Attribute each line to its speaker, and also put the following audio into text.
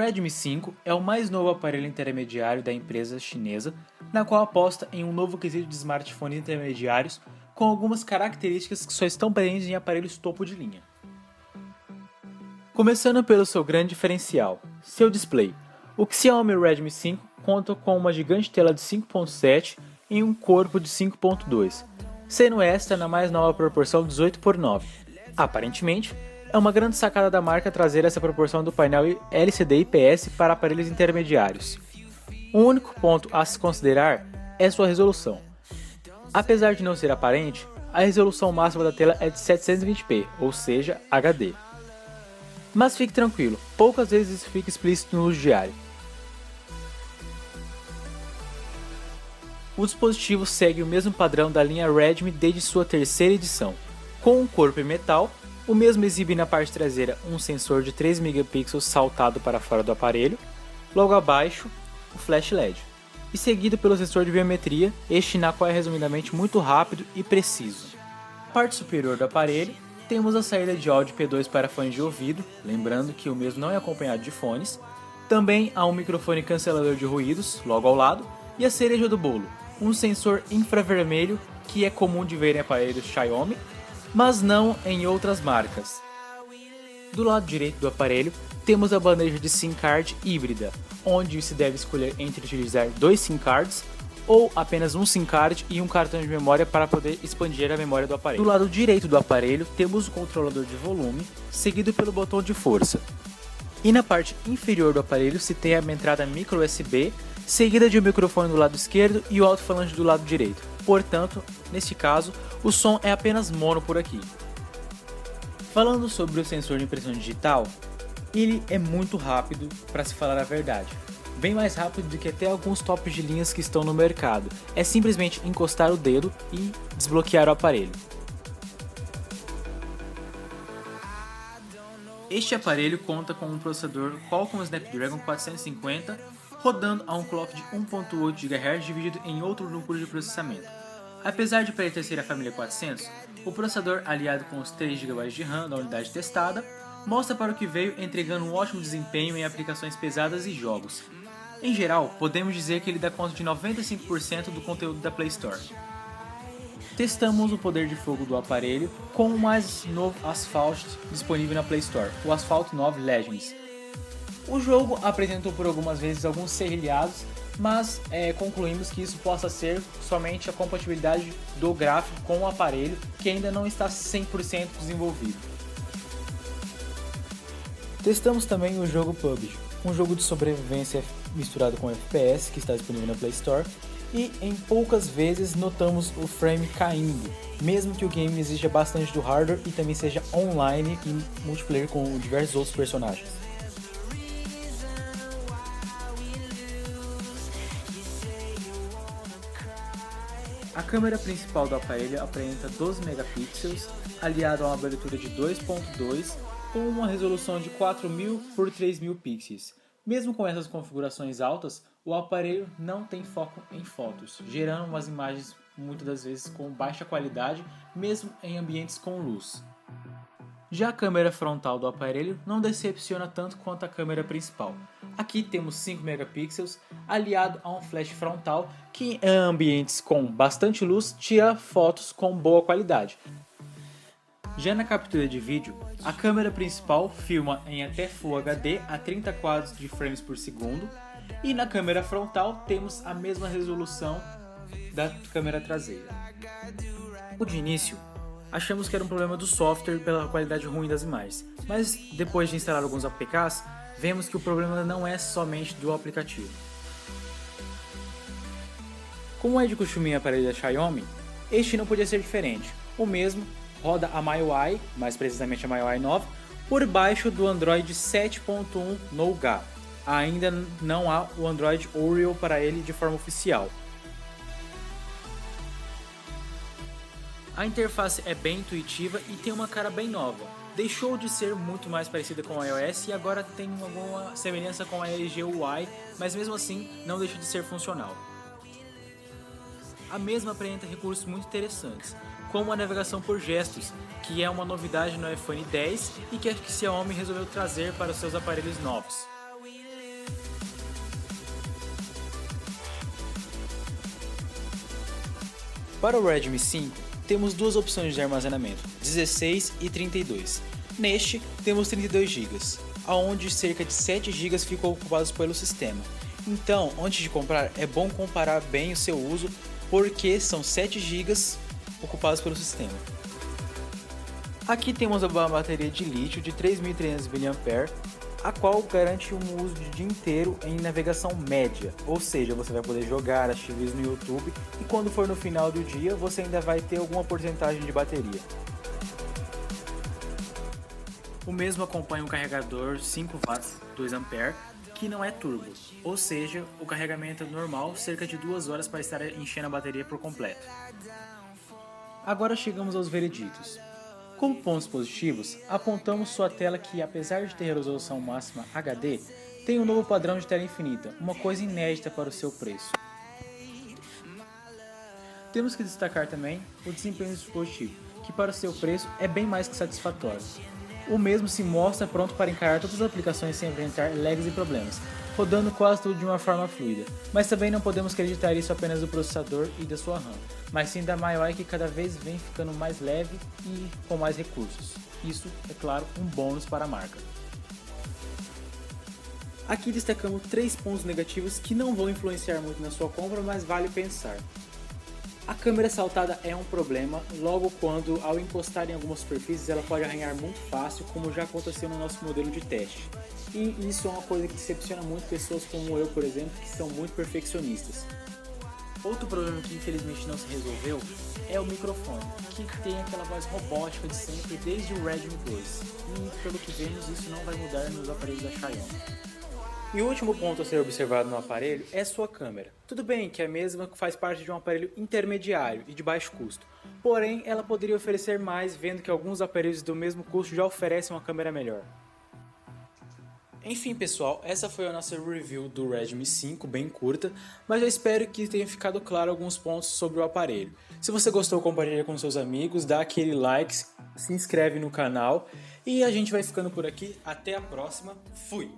Speaker 1: Redmi 5 é o mais novo aparelho intermediário da empresa chinesa, na qual aposta em um novo quesito de smartphones intermediários com algumas características que só estão presentes em aparelhos topo de linha. Começando pelo seu grande diferencial, seu display. O Xiaomi Redmi 5 conta com uma gigante tela de 5.7 em um corpo de 5.2, sendo esta na mais nova proporção 18:9. Aparentemente, é uma grande sacada da marca trazer essa proporção do painel LCD IPS para aparelhos intermediários. O único ponto a se considerar é sua resolução. Apesar de não ser aparente, a resolução máxima da tela é de 720p, ou seja, HD. Mas fique tranquilo, poucas vezes isso fica explícito no uso diário. O dispositivo segue o mesmo padrão da linha Redmi desde sua terceira edição. Com um corpo em metal, o mesmo exibe na parte traseira um sensor de 3 megapixels saltado para fora do aparelho, logo abaixo o flash LED, e seguido pelo sensor de biometria, este na qual é resumidamente muito rápido e preciso. Na parte superior do aparelho, temos a saída de áudio P2 para fones de ouvido, lembrando que o mesmo não é acompanhado de fones. Também há um microfone cancelador de ruídos, logo ao lado, e a cereja do bolo, um sensor infravermelho que é comum de ver em aparelhos Xiaomi, mas não em outras marcas. Do lado direito do aparelho, temos a bandeja de SIM card híbrida, onde se deve escolher entre utilizar 2 SIM cards ou apenas um SIM card e um cartão de memória para poder expandir a memória do aparelho. Do lado direito do aparelho temos o controlador de volume, seguido pelo botão de força. E na parte inferior do aparelho se tem a entrada micro USB, seguida de um microfone do lado esquerdo e o alto-falante do lado direito. Portanto, neste caso, o som é apenas mono por aqui. Falando sobre o sensor de impressão digital, ele é muito rápido, para se falar a verdade. Bem mais rápido do que até alguns tops de linhas que estão no mercado. É simplesmente encostar o dedo e desbloquear o aparelho. Este aparelho conta com um processador Qualcomm Snapdragon 450, rodando a um clock de 1.8 GHz dividido em outro núcleo de processamento. Apesar de pertencer à família 400, o processador, aliado com os 3 GB de RAM da unidade testada, mostra para o que veio, entregando um ótimo desempenho em aplicações pesadas e jogos. Em geral, podemos dizer que ele dá conta de 95% do conteúdo da Play Store. Testamos o poder de fogo do aparelho com o mais novo Asphalt disponível na Play Store, o Asphalt 9 Legends. O jogo apresentou por algumas vezes alguns serrilhados, mas concluímos que isso possa ser somente a compatibilidade do gráfico com o aparelho, que ainda não está 100% desenvolvido. Testamos também o jogo PUBG, um jogo de sobrevivência misturado com FPS que está disponível na Play Store, e em poucas vezes notamos o frame caindo, mesmo que o game exija bastante do hardware e também seja online e multiplayer com diversos outros personagens. A câmera principal do aparelho apresenta 12 megapixels, aliado a uma abertura de 2.2 com uma resolução de 4000 por 3000 pixels. Mesmo com essas configurações altas, o aparelho não tem foco em fotos, gerando umas imagens muitas das vezes com baixa qualidade, mesmo em ambientes com luz. Já a câmera frontal do aparelho não decepciona tanto quanto a câmera principal. Aqui temos 5 megapixels, aliado a um flash frontal que em ambientes com bastante luz tira fotos com boa qualidade. Já na captura de vídeo, a câmera principal filma em até Full HD a 30 quadros de frames por segundo, e na câmera frontal temos a mesma resolução da câmera traseira. De início, achamos que era um problema do software pela qualidade ruim das imagens, mas depois de instalar alguns APKs, vemos que o problema não é somente do aplicativo. Como é de costume em aparelho da Xiaomi, este não podia ser diferente. O mesmo roda a MIUI, mais precisamente a MIUI 9, por baixo do Android 7.1 Nougat. Ainda não há o Android Oreo para ele de forma oficial. A interface é bem intuitiva e tem uma cara bem nova. Deixou de ser muito mais parecida com o iOS e agora tem alguma semelhança com a LG UI, mas mesmo assim não deixa de ser funcional. A mesma apresenta recursos muito interessantes, como a navegação por gestos, que é uma novidade no iPhone X e que a Xiaomi resolveu trazer para os seus aparelhos novos. Para o Redmi 5, temos duas opções de armazenamento, 16 e 32. Neste, temos 32 GB, onde cerca de 7 GB ficam ocupados pelo sistema. Então, antes de comprar, é bom comparar bem o seu uso, porque são 7 GB ocupados pelo sistema. Aqui temos a bateria de lítio de 3.300 mAh, a qual garante um uso de dia inteiro em navegação média, ou seja, você vai poder jogar, assistir vídeos no YouTube e quando for no final do dia você ainda vai ter alguma porcentagem de bateria. O mesmo acompanha um carregador 5W 2A, que não é turbo, ou seja, o carregamento é normal, cerca de 2 horas para estar enchendo a bateria por completo. Agora chegamos aos vereditos. Como pontos positivos, apontamos sua tela que, apesar de ter resolução máxima HD, tem um novo padrão de tela infinita, uma coisa inédita para o seu preço. Temos que destacar também o desempenho do dispositivo, que para o seu preço é bem mais que satisfatório. O mesmo se mostra pronto para encarar todas as aplicações sem enfrentar lags e problemas, rodando quase tudo de uma forma fluida, mas também não podemos acreditar isso apenas do processador e da sua RAM, mas sim da MIUI que cada vez vem ficando mais leve e com mais recursos. Isso, é claro, um bônus para a marca. Aqui destacamos 3 pontos negativos que não vão influenciar muito na sua compra, mas vale pensar. A câmera saltada é um problema, logo quando ao encostar em algumas superfícies ela pode arranhar muito fácil, como já aconteceu no nosso modelo de teste. E isso é uma coisa que decepciona muito pessoas como eu, por exemplo, que são muito perfeccionistas. Outro problema que infelizmente não se resolveu é o microfone, que tem aquela voz robótica de sempre desde o Redmi 2. E pelo que vemos isso não vai mudar nos aparelhos da Xiaomi. E o último ponto a ser observado no aparelho é sua câmera. Tudo bem que a mesma faz parte de um aparelho intermediário e de baixo custo, porém ela poderia oferecer mais, vendo que alguns aparelhos do mesmo custo já oferecem uma câmera melhor. Enfim pessoal, essa foi a nossa review do Redmi 5, bem curta, mas eu espero que tenha ficado claro alguns pontos sobre o aparelho. Se você gostou, compartilha com seus amigos, dá aquele like, se inscreve no canal e a gente vai ficando por aqui. Até a próxima, fui!